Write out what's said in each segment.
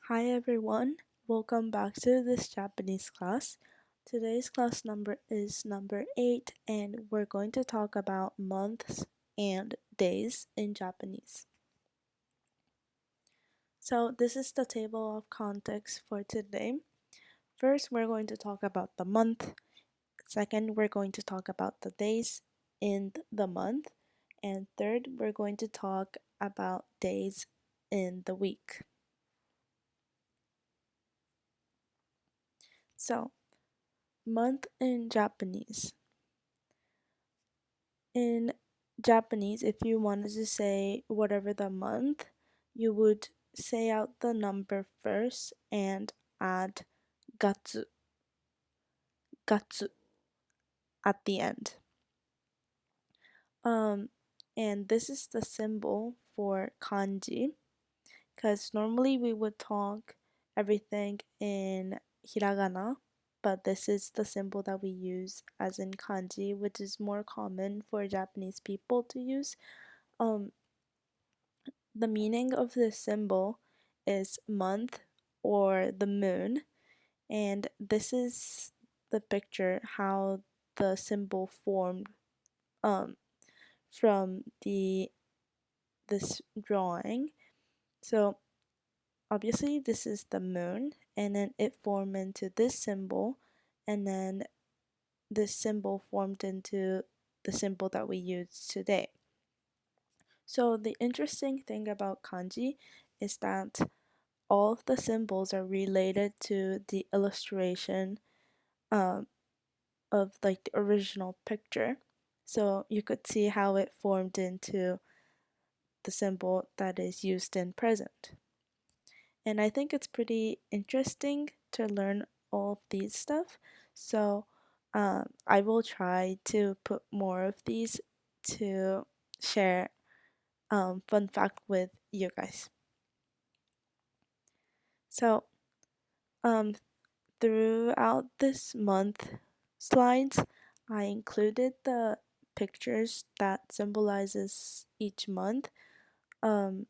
Hi everyone, welcome back to this Japanese class. Today's class number is number 8 and we're going to talk about months and days in Japanese. So this is the table of contents for today. First, we're going to talk about the month. Second, we're going to talk about the days in the month. And third, we're going to talk about days in the week. So, month in Japanese. In Japanese, if you wanted to say whatever the month, you would say out the number first and add gatsu, gatsu at the end. Um, and this is the symbol for kanji, because normally we would talk everything in hiragana, but this is the symbol that we use as in kanji, which is more common for Japanese people to use. Um, The meaning of this symbol is month or the moon, and this is the picture how the symbol formed um, from this drawing. So obviously this is the moon, and then it formed into this symbol, and then this symbol formed into the symbol that we use today. So the interesting thing about kanji is that all of the symbols are related to the illustration um, of like the original picture. So you could see how it formed into the symbol that is used in present. And I think it's pretty interesting to learn all of these stuff. So I will try to put more of these to share fun fact with you guys. So um, throughout this month slides, I included the pictures that symbolizes each month. Um,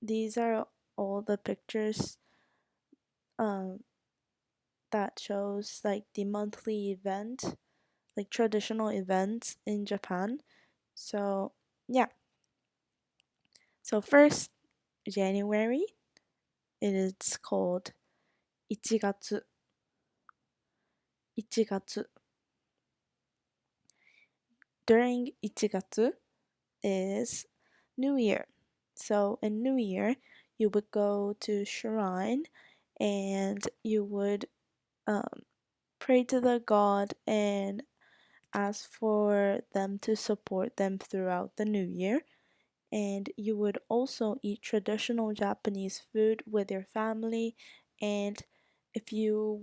these are all the pictures um, that shows like the monthly event, like traditional events in Japan. So yeah. So first, January, it is called 1月. 1月. During 1月 is New Year. So in New Year, you would go to shrine and you would pray to the god and ask for them to support them throughout the new year. And you would also eat traditional Japanese food with your family. And if you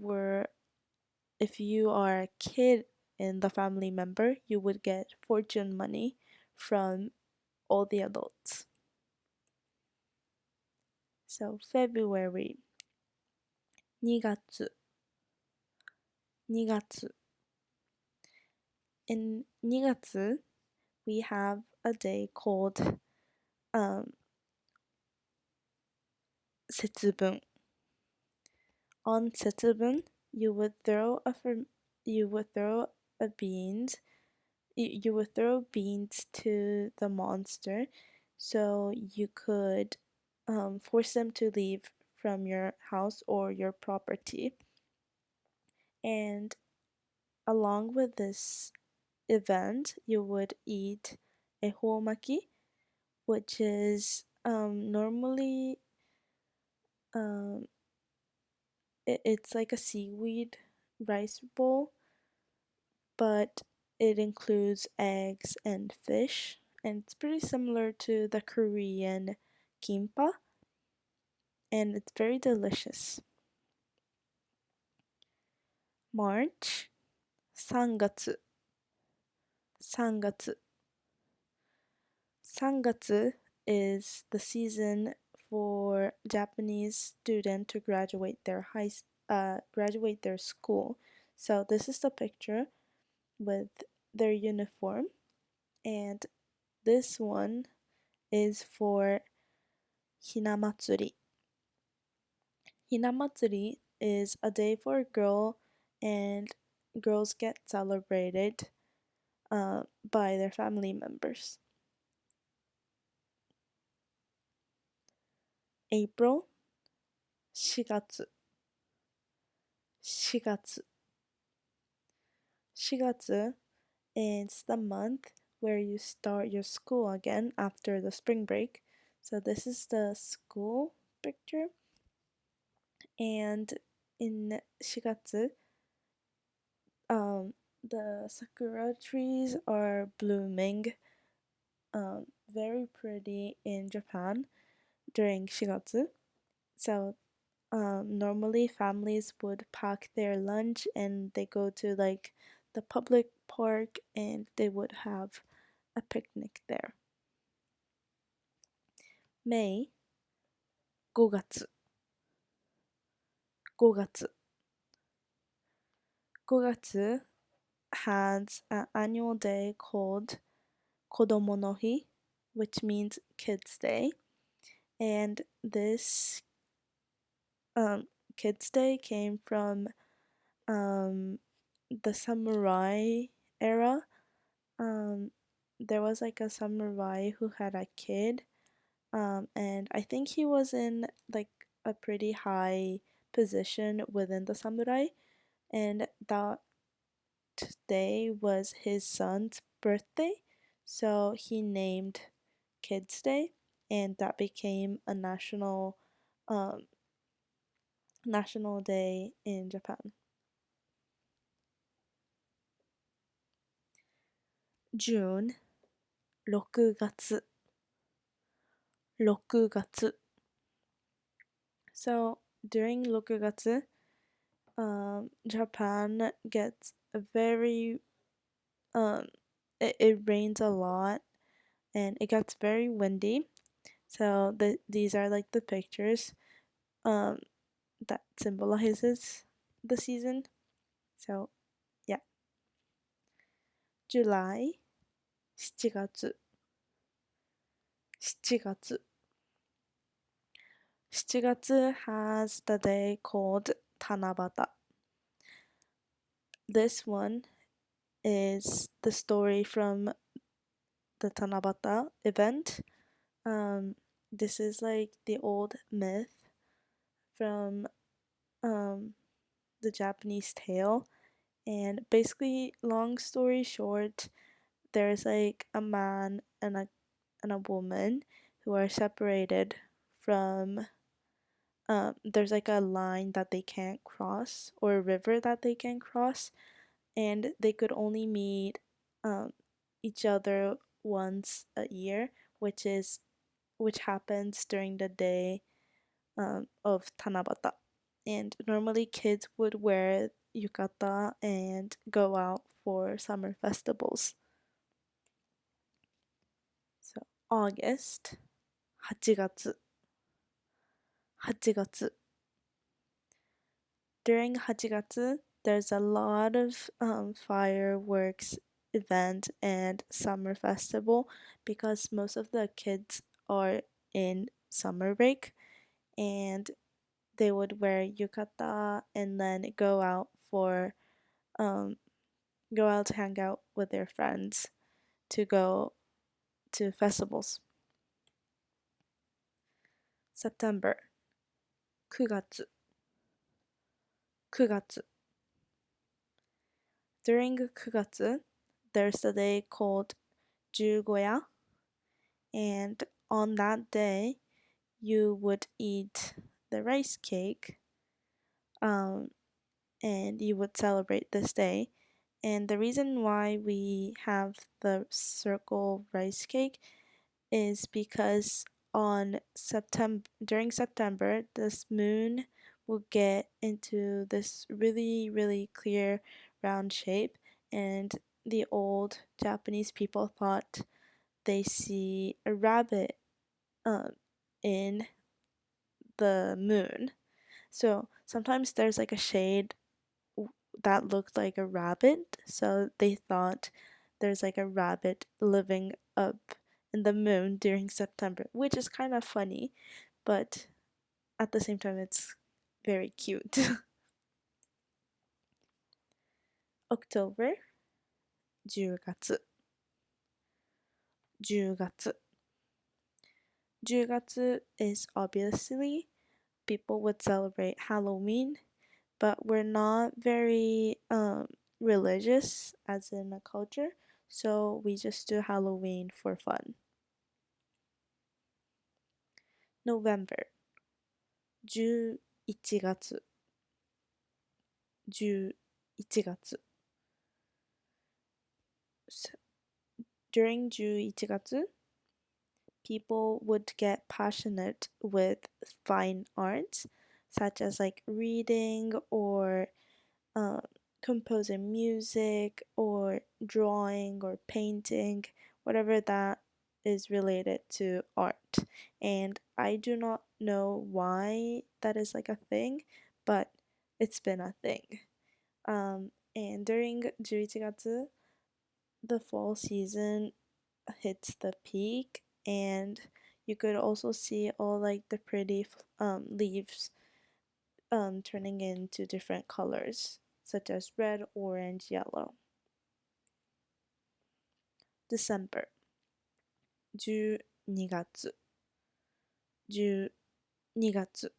are a kid in the family member, you would get fortune money from all the adults. So February, 2月, 2月. In 2月, we have a day called 節分. On 節分, you would throw a beans. You would throw beans to the monster, so you could force them to leave from your house or your property. And along with this event, you would eat a homaki, which is normally it's like a seaweed rice bowl, but it includes eggs and fish, and it's pretty similar to the Korean kimpa, and it's very delicious. March, 3月, 3月. 3月 is the season for Japanese students to graduate their school. So this is the picture with their uniform, and this one is for Hinamatsuri. Hinamatsuri is a day for a girl, and girls get celebrated by their family members. April, 4月、4月、4月 is the month where you start your school again after the spring break. So this is the school picture, and in 4月, the sakura trees are blooming, very pretty in Japan during 4月. So normally families would pack their lunch and they go to like the public park and they would have a picnic there. May, 5月、5月、5月 has an annual day called Kodomo no Hi, which means Kids Day. And this Kids Day came from the samurai era. There was like a samurai who had a kid, and I think he was in like a pretty high position within the samurai, and that day was his son's birthday, so he named Kids Day, and that became a um, national day in Japan. June, 6月、6月。So during 6月, Japan gets a very it rains a lot and it gets very windy. So these are like the pictures um that symbolizes the season. So yeah, July, 7月、7月。7月 has the day called Tanabata. This one is the story from the Tanabata event. This is like the old myth from the Japanese tale. And basically, long story short, there's like a man and a woman who are separated from there's like a line that they can't cross or a river that they can cross, and they could only meet um, each other once a year, which happens during the day of Tanabata. And normally kids would wear yukata and go out for summer festivals. So August, 8月、8月。During 8月, there's a lot of fireworks event and summer festival because most of the kids are in summer break, and they would wear yukata and then um go out to hang out with their friends to go to festivals. September, 9月、9月。During 9月, there's a day called Jugoya, and on that day, you would eat the rice cake, and you would celebrate this day. And the reason why we have the circle rice cake is because on during September, this moon will get into this really, really clear round shape, and the old Japanese people thought they see a rabbit um, in the moon. So sometimes there's like a shade that looked like a rabbit, so they thought there's like a rabbit living up in the moon during September, which is kind of funny, but at the same time it's very cute. October 10月10月10月 is obviously people would celebrate Halloween, but we're not very religious as in a culture, so we just do Halloween for fun. November 11月11月 During 11月 people would get passionate with fine arts such as like reading or uh, composing music or drawing or painting, whatever that is related to art. And I do not know why that is like a thing, but it's been a thing. And during 11月, the fall season hits the peak, and you could also see all like the pretty leaves turning into different colors, such as red, orange, yellow. December 12月12月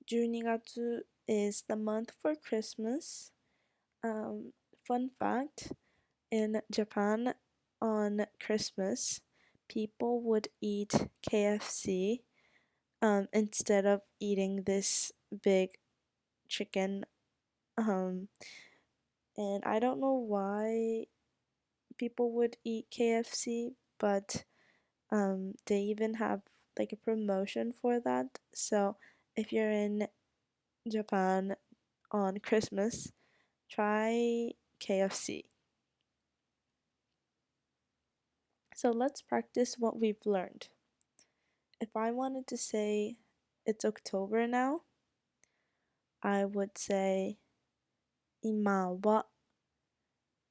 12月 is the month for Christmas. Fun fact, in Japan on Christmas, people would eat KFC instead of eating this big chicken. And I don't know why people would eat KFC, but they even have like a promotion for that. So if you're in Japan on Christmas, try KFC. So let's practice what we've learned. If I wanted to say it's October now, I would say 今は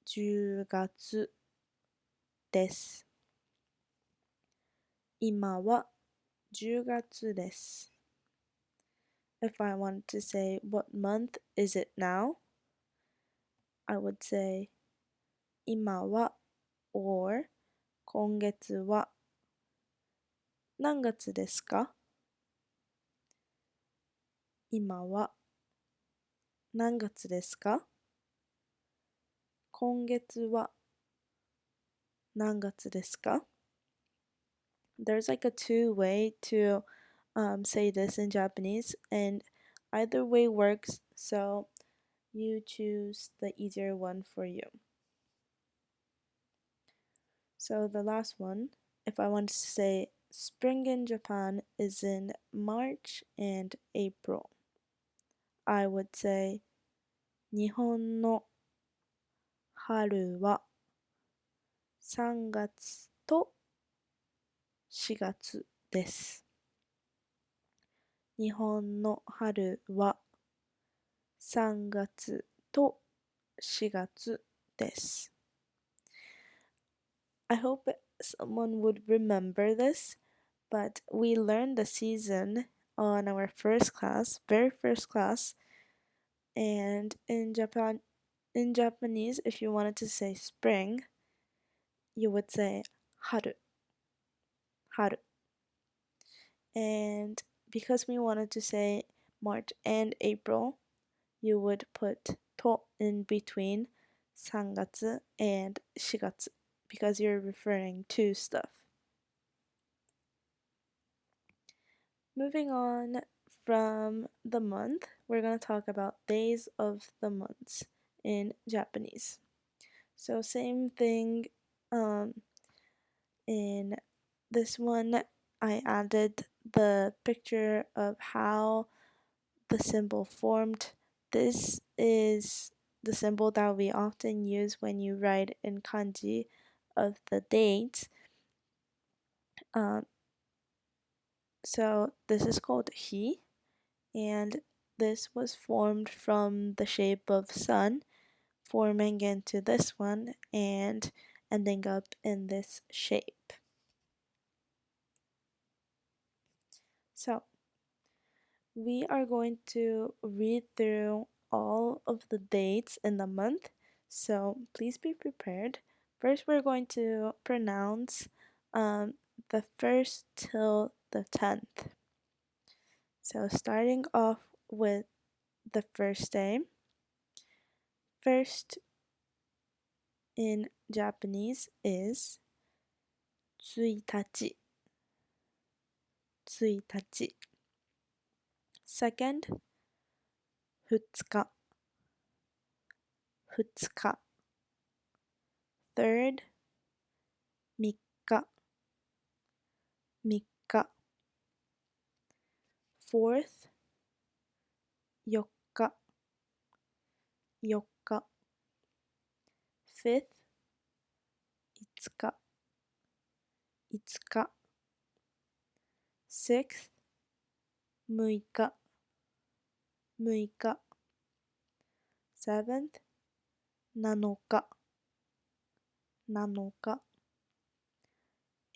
10月です。今は10月です。If I wanted to say what month is it now, I would say 今は or 今月は何月ですか？今は何月ですか？今月は何月ですか？ There's like a two-way to say this in Japanese, and either way works, so you choose the easier one for you. So the last one, if I wanted to say spring in Japan is in March and April, I would say 日本の春は3月と4月です。日本の春は3月と4月です。I hope someone would remember this, but we learned the season on our first class, very first class, and in Japanese, if you wanted to say spring, you would say haru, haru. And because we wanted to say March and April, you would put to in between 3月 and 4月 because you're referring to stuff. Moving on from the month, we're going to talk about days of the months in Japanese. So same thing in this one, I added the picture of how the symbol formed. This is the symbol that we often use when you write in kanji of the dates. So this is called hi, and this was formed from the shape of sun, forming into this one and ending up in this shape. So we are going to read through all of the dates in the month, so please be prepared. First, we're going to pronounce the 1st till the 10th. So, starting off with the first day. First in Japanese is 1日, 1日. Second, 2日, 2日. Third, 3日, 3日. Fourth, 4日, 4日. Fifth, 5日, 5日. Sixth, 6日, 6日. Seventh, 7日, 7日.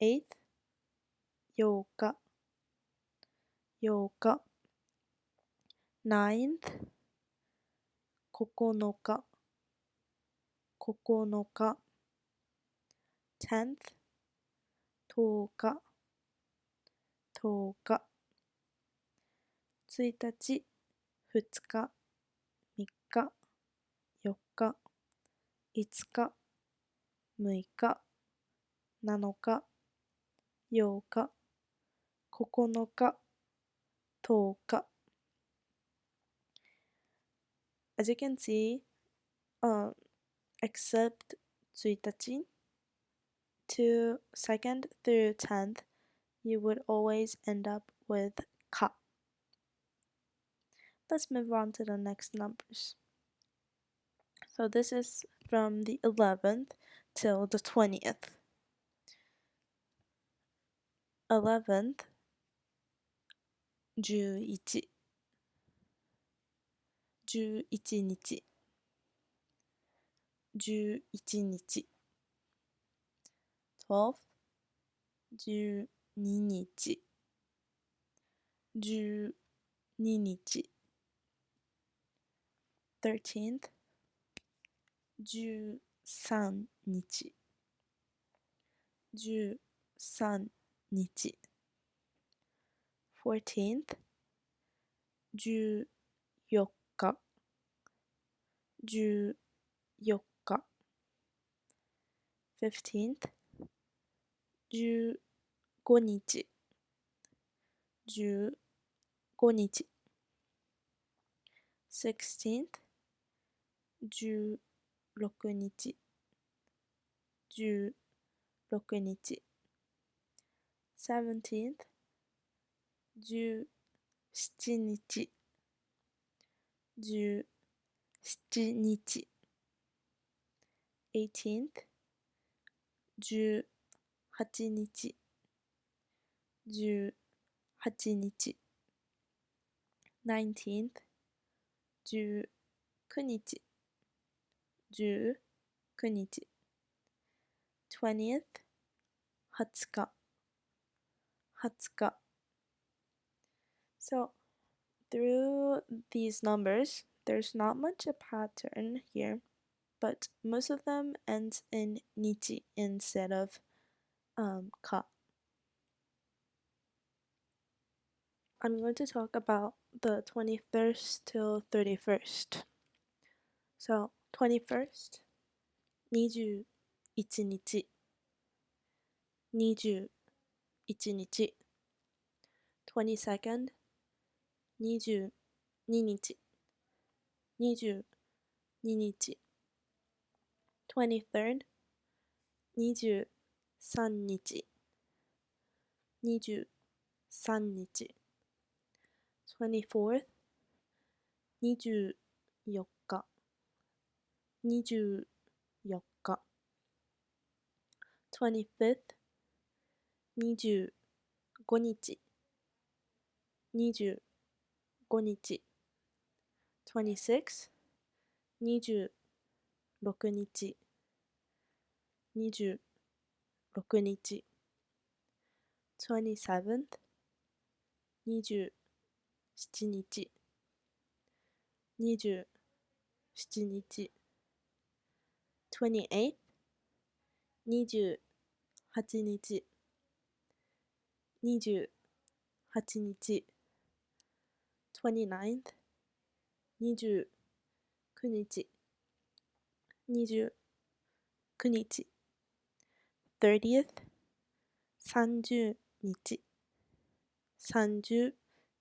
Eighth, 8日, 8日. Ninth, 9日, 9日. Tenth, 10日, 10日. 1日、2日、3日、4日、5日、6日、7日、8日、9日、10日. As you can see, except 1日, to 2nd through 10th, you would always end up with か. Let's move on to the next numbers. So this is from the 11th till the 20th. 11th, 11, 11日, 11日. 12th, 12日, 12日. 13th, 13日, 13日. 14th, 14日, 14日. 15th, 15日, 15日. 16th, 16日, 16日. 17th, 17日, 17日. 18th, 18日, 18日. 19th, 19日, 19日. 20th, 20日, 20日. So through these numbers, there's not much a pattern here, but most of them end in nichi instead of ka. I'm going to talk about the 21st till 31st. So 21st, 21日, 21日. 22nd, 22日, 22日. 23rd, 23日, 23日. 24th, 24日, 24日. 25th, 25日, 25日. 26th, 26日, 26日. 27th, 27日、27日、28th、28日、28日、29th、29日、29日、30th、30日、30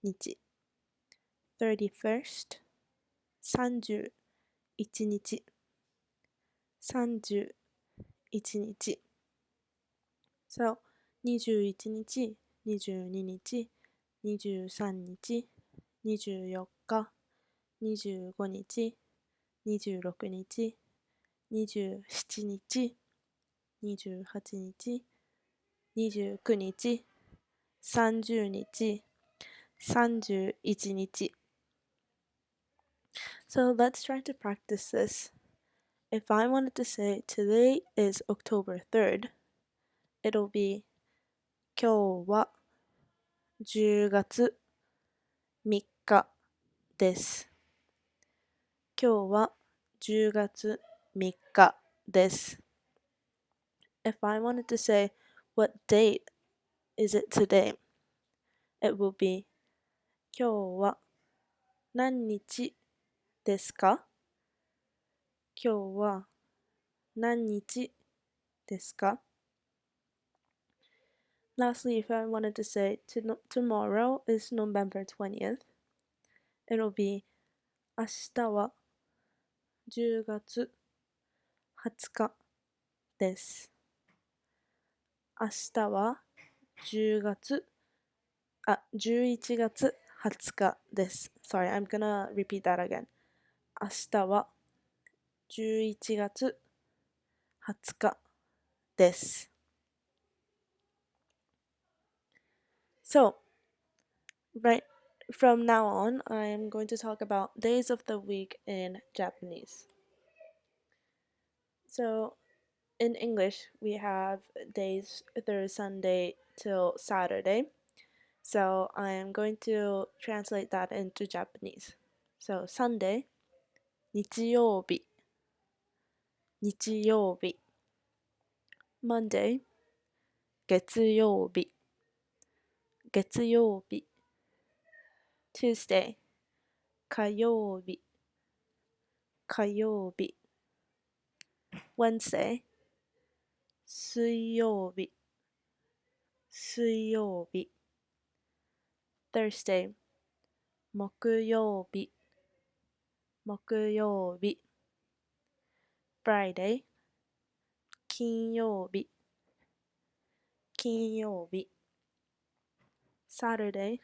日、31st、31日、31日。So, 21日、22日、23日、24日、25日、26日、27日、28日、29日、30日、31日。So let's try to practice this. If I wanted to say today is October 3rd, it'll be 今日は10月3日です。今日は10月3日です。If I wanted to say what date is it today, it will be 今日は何日ですか？今日は何日ですか？ Lastly, if I wanted to say tomorrow is November 20th, it'll be 明日は10月20日です。明日は11月20日です。Sorry, I'm gonna repeat that again. 明日は11月20日です。So, right from now on, I am going to talk about days of the week in Japanese. So, in English, we have days through Sunday till Saturday. So, I am going to translate that into Japanese. So, Sunday, 日曜日、日曜日。Monday, 月曜日、月曜日。Tuesday, 火曜日、火曜日。Wednesday, 水曜日、水曜日。Thursday, 木曜日、木曜日。Friday, 金曜日、金曜日。Saturday,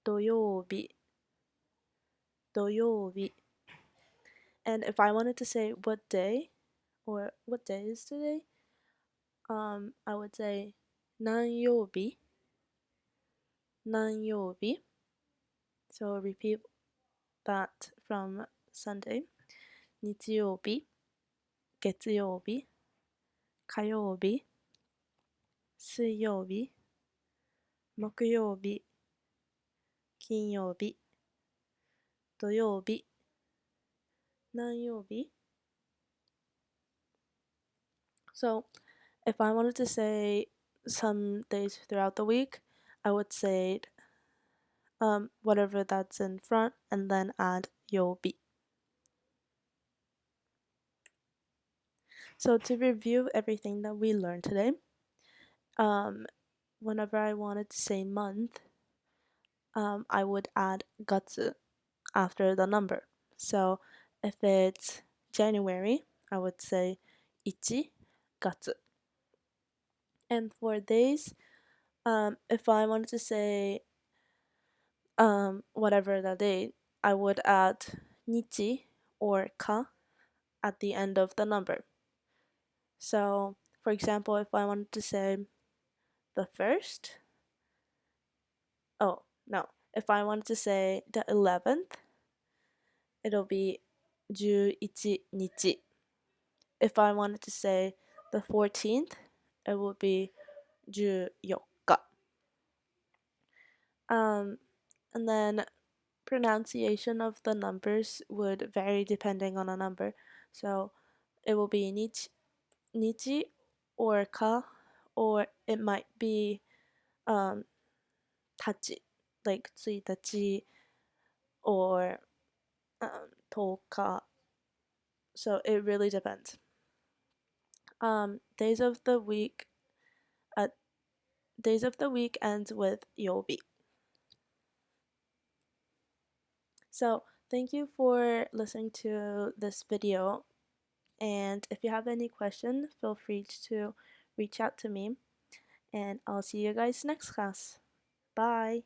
土曜日、土曜日。And if I wanted to say what day or what day is today, I would say 何曜日、何曜日。So repeat that from Sunday. 日曜日、月曜日、火曜日、水曜日、木曜日、金曜日、土曜日、何曜日。So, if I wanted to say some days throughout the week, I would say whatever that's in front and then add 曜日. So to review everything that we learned today, whenever I wanted to say month, I would add 月 after the number. So if it's January, I would say 1月. And for days, if I wanted to say whatever the date, I would add 日 or か at the end of the number. So, for example, if I wanted to say the first, if I wanted to say the 11th, it'll be 11日. If I wanted to say the 14th, it would be 14日. And then pronunciation of the numbers would vary depending on a number. So it will be nichi or ka, or it might be tachi, like tsuitachi or toka. So it really depends. Days of the week, uh, days of the week ends with yobi. So thank you for listening to this video. And if you have any questions, feel free to reach out to me. And I'll see you guys next class. Bye.